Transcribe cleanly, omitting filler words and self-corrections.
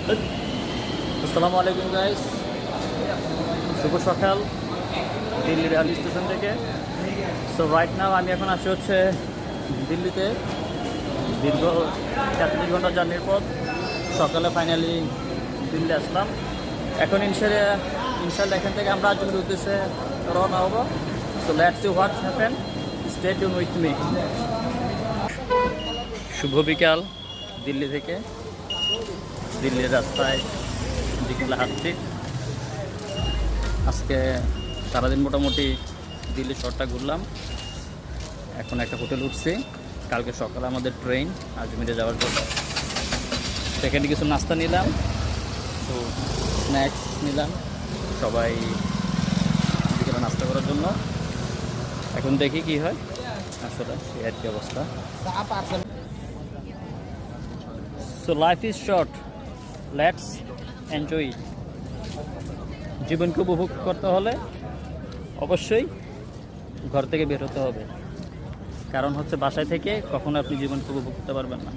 আসসালামু আলাইকুম গাইস, শুভ সকাল দিল্লি রেল স্টেশন থেকে। সো রাইট নাও আমি এখন আছি হচ্ছে দিল্লিতে। দীর্ঘ 33 ঘন্টা জার্নির পর সকালে ফাইনালি দিল্লি আসলাম। এখন ইনশাল্লাহ এখান থেকে আমরা আজকের উদ্দেশ্যে রওনা হবো। So let's see what happen, stay tune with me. শুভ বিকাল দিল্লি থেকে। দিল্লির রাস্তায় বিকেলে হাঁটছি। আজকে সারাদিন মোটামুটি দিল্লি শহরটা ঘুরলাম। এখন একটা হোটেল উঠছি, কালকে সকালে আমাদের ট্রেন আজমিরে যাওয়ার জন্য। সেখানে কিছু নাস্তা নিলাম, তো স্ন্যাক্স নিলাম সবাই বিকেলে নাস্তা করার জন্য। এখন দেখি কি হয়, আসলে এর কি অবস্থা। So life is short, let's enjoy. জীবনকে উপভোগ করতে হলে অবশ্যই ঘর থেকে বের হতে হবে, কারণ হচ্ছে বাসায় থেকে কখনো আপনি জীবনকে উপভোগ করতে পারবেন না।